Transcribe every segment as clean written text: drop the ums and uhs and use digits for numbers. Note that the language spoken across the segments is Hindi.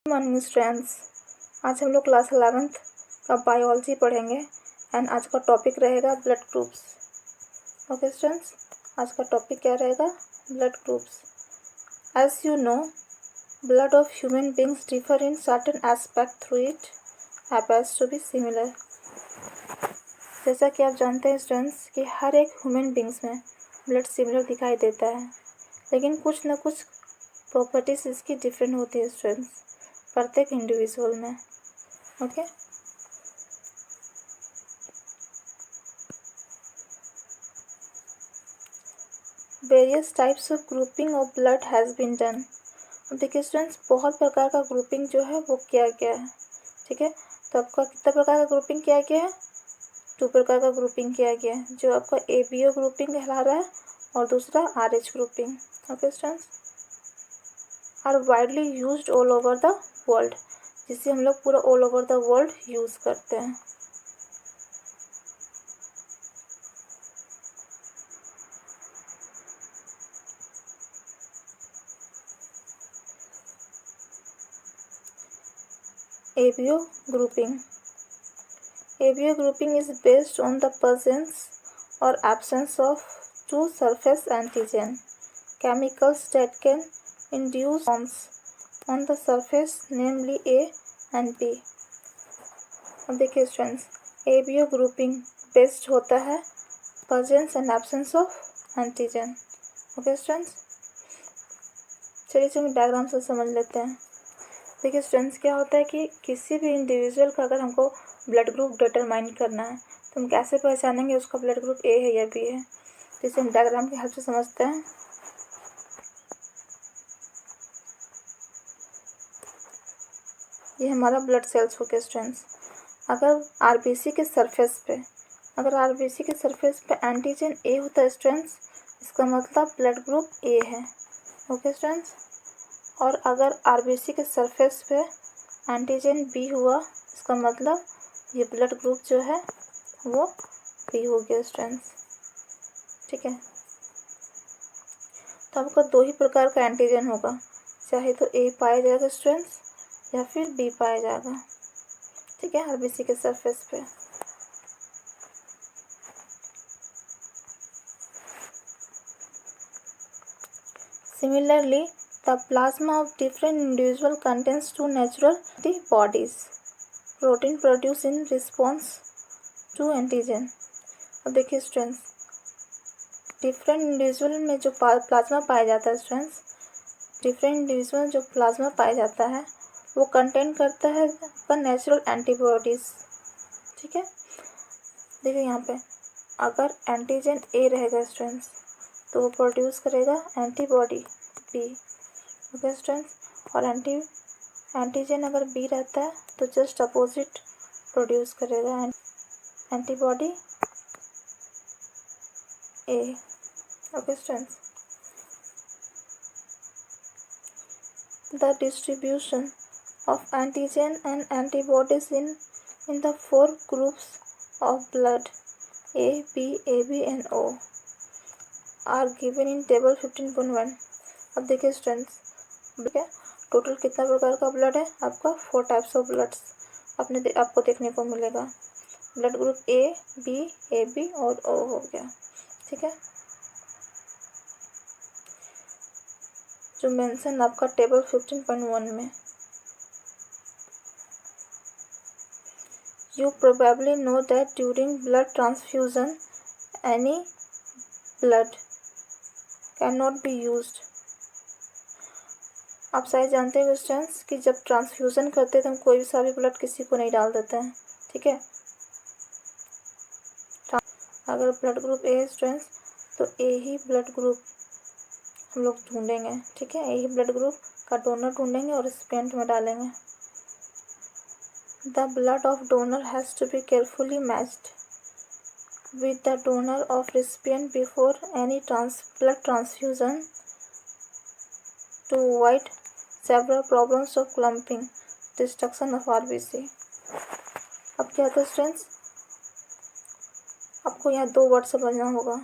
मॉर्निंग स्टूडेंट्स, आज हम लोग क्लास 11th का बायोलॉजी पढ़ेंगे एंड आज का टॉपिक रहेगा ब्लड ग्रुप्स। ओके स्टूडेंट्स, आज का टॉपिक क्या रहेगा? Blood groups. As you know, blood of human beings differ in certain aspect through it happens to be similar. जैसा कि आप जानते हैं स्टूडेंट्स कि हर एक ह्यूमन बींग्स में ब्लड सिमिलर दिखाई देता है, लेकिन कुछ ना कुछ प्रॉपर्टीज इसकी डिफरेंट होती है स्टूडेंट्स, प्रत्येक इंडिविजुअल में। Okay, various types of grouping of blood has been done. अब देखिए स्टूडेंट्स, बहुत प्रकार का ग्रुपिंग जो है वो किया गया है। ठीक है, तो आपका कितना प्रकार का ग्रुपिंग किया गया है? 2 प्रकार का ग्रुपिंग किया गया है, जो आपका ABO ग्रुपिंग कहला रहा है और दूसरा RH grouping. Okay students, are widely used all over the world, जिसे हम लोग पूरा all over the world use करते हैं। ABO grouping. ABO grouping is based on the presence or absence of two surface antigen chemicals that can induce forms on the surface, namely A and B. अब देखिए स्टूडेंट्स, ABO grouping बेस्ड होता है presence and absence of antigen. Okay students, चलिए हम डायग्राम से समझ लेते हैं। देखिए स्टूडेंट्स, क्या होता है कि किसी भी इंडिविजुअल का अगर हमको ब्लड ग्रुप डिटरमाइन करना है तो हम कैसे पहचानेंगे उसका ब्लड ग्रुप A है या B है? तो इसे हम डायग्राम की हेल्प से समझते हैं। ये हमारा ब्लड सेल्स हो गया स्टूडेंट्स। अगर RBC के सरफेस पे एंटीजन A होता है स्टूडेंट्स, इसका मतलब ब्लड ग्रुप A है। ओके स्टूडेंट्स, और अगर RBC के सरफेस पे एंटीजन B हुआ, इसका मतलब ये ब्लड ग्रुप जो है वो B हो गया स्टूडेंट्स। ठीक है, तो आपका 2 ही प्रकार का एंटीजन होगा, चाहे तो A पाया जाएगा स्टूडेंट्स या फिर B पाया जाएगा। ठीक है, RBC के सरफेस पे। Similarly, the plasma of different individual contains 2 natural antibodies, protein produced in response to antigen. अब देखिए स्टूडेंट्स, डिफरेंट इंडिविजुअल में जो प्लाज्मा पाया जाता है स्टूडेंट्स, वो कंटेन करता है नेचुरल एंटीबॉडीज़। ठीक है, देखिए यहाँ पे अगर एंटीजन A रहेगा स्टूडेंट्स तो वो प्रोड्यूस करेगा एंटीबॉडी B। ओके स्टूडेंट्स, और एंटीजन अगर B रहता है तो जस्ट अपोजिट प्रोड्यूस करेगा antibody A। Okay students, the distribution of antigen and antibodies in the 4 groups of blood A, B, AB and O are given in table 15.1। अब देखिए स्टूडेंट्स, ठीक है, टोटल कितना प्रकार का ब्लड है? आपका 4 टाइप्स ऑफ ब्लड्स आपको देखने को मिलेगा। Blood group A, B, AB और O हो गया। ठीक है, जो मेंशन आपका टेबल 15.1 में। You probably know that during blood transfusion, any blood cannot be used। आप शायद जानते हैं स्टूडेंट्स कि जब ट्रांसफ्यूज़न करते हैं तो हम कोई भी सा भी ब्लड किसी को नहीं डाल देते हैं। ठीक है, अगर ब्लड ग्रुप A है स्टूडेंट्स तो A ही ब्लड ग्रुप हम लोग ढूंढेंगे। ठीक है, A ही ब्लड ग्रुप का डोनर ढूंढेंगे और रिसिपिएंट में डालेंगे। The blood of donor has to be carefully matched with the donor of recipient before any blood transfusion to avoid several problems of clumping, destruction of RBC। अब क्या था स्टूडेंट्स, आपको यहाँ 2 वर्ड समझना होगा।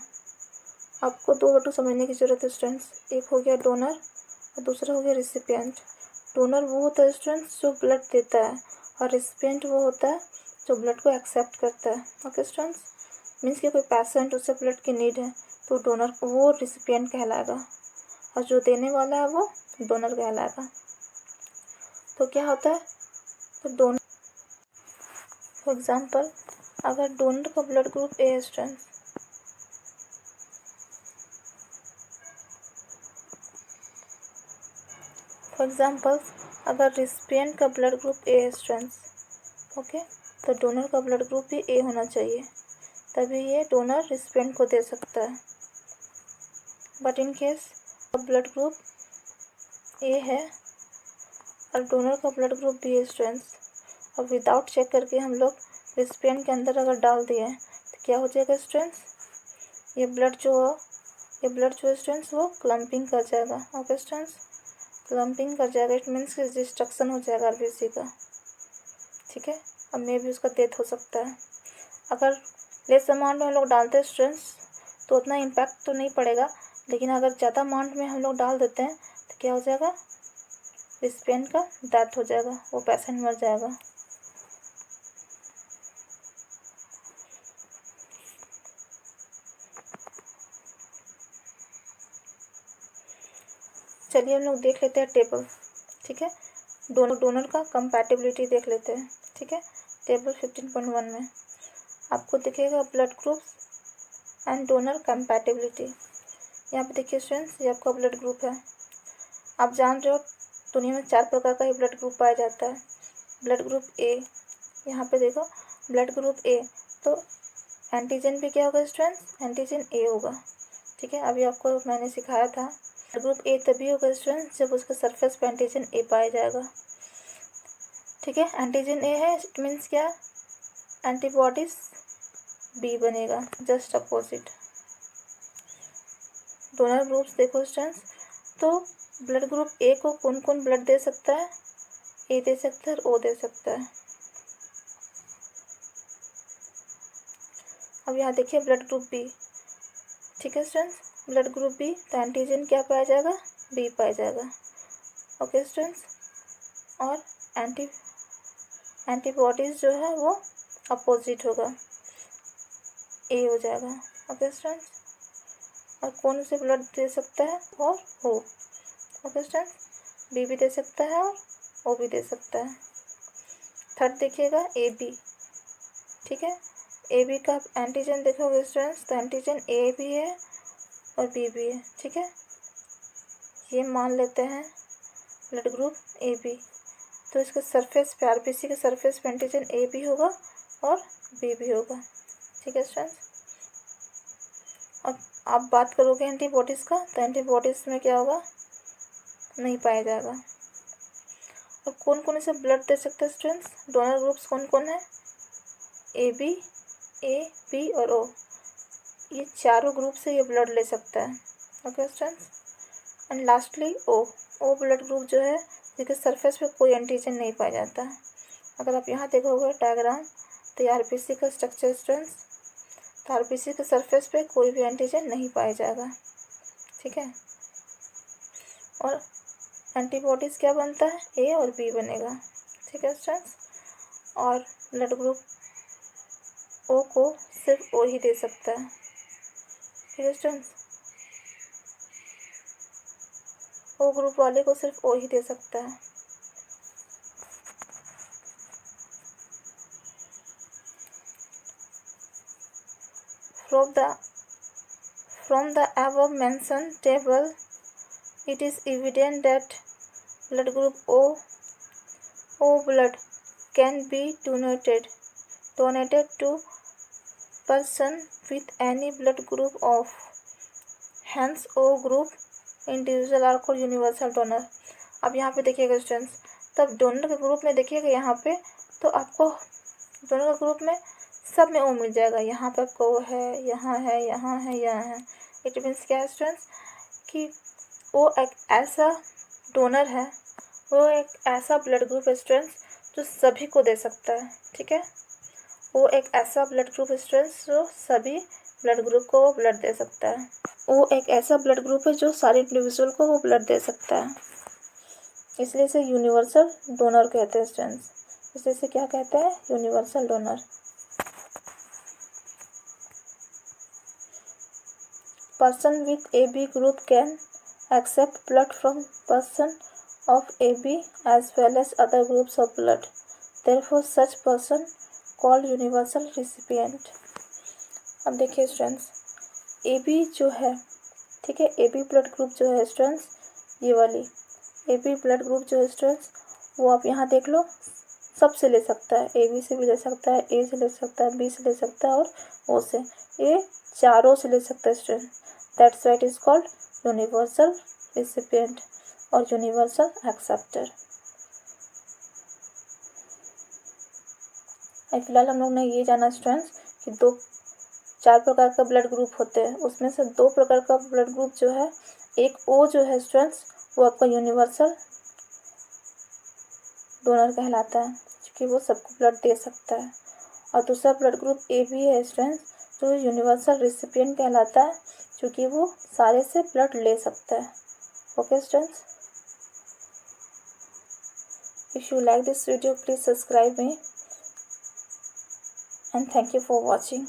आपको 2 वर्ड समझने की ज़रूरत है स्टूडेंट्स। एक हो गया डोनर और दूसरा हो गया रिसिपिएंट। डोनर वो होता है स्टूडेंट्स जो ब्लड देता है, और रिसिपिएंट वो होता है जो ब्लड को एक्सेप्ट करता है। ओके स्टूडेंट्स, मीन्स कि कोई पेशेंट, उसे ब्लड की नीड है तो डोनर वो रिसिपिएंट कहलाएगा, और जो देने वाला है वो डोनर कहलाएगा। तो क्या होता है, तो डोनर, फॉर एग्जाम्पल अगर डोनर का ब्लड ग्रुप ए है स्टूडेंट्स, फॉर एग्जाम्पल अगर रिसिपिएंट का ब्लड ग्रुप ए है स्टूडेंट्स, ओके, तो डोनर का ब्लड ग्रुप भी ए होना चाहिए, तभी ये डोनर रिसिपिएंट को दे सकता है। But in case blood group A है और डोनर का ब्लड ग्रुप बी है स्टूडेंट्स, और विदाउट चेक करके हम लोग रिसिपिएंट के अंदर अगर डाल दिए तो क्या हो जाएगा स्टूडेंट्स, ये ब्लड जो है स्टूडेंट्स वो क्लम्पिंग कर जाएगा। ओके स्टूडेंट्स, क्लम्पिंग कर जाएगा, इट मीन्स कि डिस्ट्रक्शन हो जाएगा आरबीसी का, ठीक है, अब मे भी उसका डेथ हो सकता है। अगर लेस अमाउंट में हम लोग डालते हैं स्टूडेंट्स तो उतना इम्पैक्ट तो नहीं पड़ेगा, लेकिन अगर ज़्यादा अमाउंट में हम लोग डाल देते हैं तो क्या हो जाएगा, रिसिपिएंट का डेथ हो जाएगा, वो पेशेंट मर जाएगा। चलिए हम लोग देख लेते हैं टेबल, ठीक है, डोनर का कंपैटिबिलिटी देख लेते हैं, ठीक है। टेबल 15.1 में आपको दिखेगा blood groups and donor compatibility. यहाँ पे देखिए स्टूडेंट्स, ये आपका ब्लड ग्रुप है। आप जान रहे हो दुनिया में 4 प्रकार का ही ब्लड ग्रुप पाया जाता है। ब्लड ग्रुप ए, यहाँ पे देखो ब्लड ग्रुप ए, तो एंटीजन भी क्या होगा स्टूडेंट्स, एंटीजन ए होगा, ठीक है, अभी आपको मैंने सिखाया था। ग्रुप ए तभी होगा स्टूडेंट्स जब उसके सरफेस पे एंटीजन ए पाया जाएगा, ठीक है। एंटीजन ए है, इट मीन्स क्या, एंटीबॉडीज बी बनेगा, जस्ट अपोजिट। डोनर ग्रुप्स देखो स्टूडेंट्स, तो ब्लड ग्रुप ए को कौन कौन ब्लड दे सकता है, ए दे सकता है और ओ दे सकता है। अब यहाँ देखिए ब्लड ग्रुप बी, ठीक है स्टूडेंट्स, ब्लड ग्रुप बी, तो एंटीजन क्या पाया जाएगा, बी पाया जाएगा। ओके स्टूडेंट्स, और एंटीबॉडीज जो है वो अपोजिट होगा, ए हो जाएगा। ओके स्टूडेंट्स, और कौन उसे ब्लड दे सकता है, और ओ। ओके स्टूडेंट्स, बी भी दे सकता है और ओ भी दे सकता है। थर्ड देखिएगा ए बी, ठीक है, ए बी का एंटीजन देखोगे स्टूडेंट्स, तो एंटीजन ए भी है और बी भी है, ठीक है, ये मान लेते हैं ब्लड ग्रुप ए बी। तो इसके सरफेस पे, आरबीसी के सरफेस पे एंटीजन ए भी होगा और बी भी होगा, ठीक है स्टूडेंट्स। अब आप बात करोगे एंटीबॉडीज़ का, तो एंटीबॉडीज़ में क्या होगा, नहीं पाया जाएगा। और कौन कौन इसे ब्लड दे सकते हैं स्टूडेंट्स, डोनर ग्रुप्स कौन कौन है, ए बी और ओ, ये चारों ग्रुप से ये ब्लड ले सकता है। Okay students, and lastly O blood group जो है जिसके सरफेस पे कोई एंटीजन नहीं पाया जाता है। अगर आप यहाँ देखोगे डायग्राम, तो ये आरबीसी का स्ट्रक्चर स्टूडेंट्स, तो आरबीसी के सरफेस पे कोई भी एंटीजन नहीं पाया जाएगा, ठीक है। और एंटीबॉडीज़ क्या बनता है, ए और बी बनेगा, ठीक है स्टूडेंट्स। और ब्लड ग्रुप ओ को सिर्फ ओ ही दे सकता है, ठीक है स्टूडेंट्स, ओ ग्रुप वाले को सिर्फ ओ ही दे सकता है। From the above mentioned table, it is evident that blood group O blood can be donated to person with any blood group of, hence O group individual are called universal donor। अब यहाँ पे देखिएगा स्टूडेंट्स, तब डोनर के ग्रुप में देखिएगा यहाँ पे, तो आपको डोनर के ग्रुप में सब में ओ मिल जाएगा, यहाँ पे आपको ओ है, यहाँ है, यहाँ है, यहाँ है। इट मीन्स क्या है स्टूडेंट्स, कि वो एक ऐसा डोनर है, वो एक ऐसा ब्लड ग्रुप है स्टूडेंट्स जो सभी को दे सकता है, ठीक है। वो एक ऐसा ब्लड ग्रुप है स्टूडेंट्स जो सभी ब्लड ग्रुप को वो ब्लड दे सकता है। वो एक ऐसा ब्लड ग्रुप है जो सारे इंडिविजुअल को वो ब्लड दे सकता है। इसलिए इसे यूनिवर्सल डोनर कहते हैं स्टूडेंट्स। इसलिए इसे क्या कहते हैं? Universal donor. Person with AB group can accept blood from person of AB as well as other groups of blood. Therefore, such person called universal recipient. अब देखिए स्टूडेंट्स, AB जो है, ठीक है, AB ब्लड ग्रुप जो है स्टूडेंट्स, ये वाली AB ब्लड ग्रुप जो है स्टूडेंट्स, वो आप यहाँ देख लो, सबसे ले सकता है। AB से भी ले सकता है, A से ले सकता है, B से ले सकता है और O से, ये चारों से ले सकता है student. That's why it is called universal recipient और यूनिवर्सल एक्सेप्टर। फिलहाल हम लोग ने ये जाना स्टूडेंट्स कि 4 प्रकार का ब्लड ग्रुप होते हैं, उसमें से 2 प्रकार का ब्लड ग्रुप जो है, एक O जो है स्टूडेंट्स, वो आपका यूनिवर्सल डोनर कहलाता है क्योंकि वो सबको ब्लड दे सकता है, और दूसरा ब्लड ग्रुप AB है स्टूडेंट्स, जो यूनिवर्सल रिसिपिएंट कहलाता है क्योंकि वो सारे से ब्लड ले सकता है। Okay students, if you like this video please subscribe me and thank you for watching.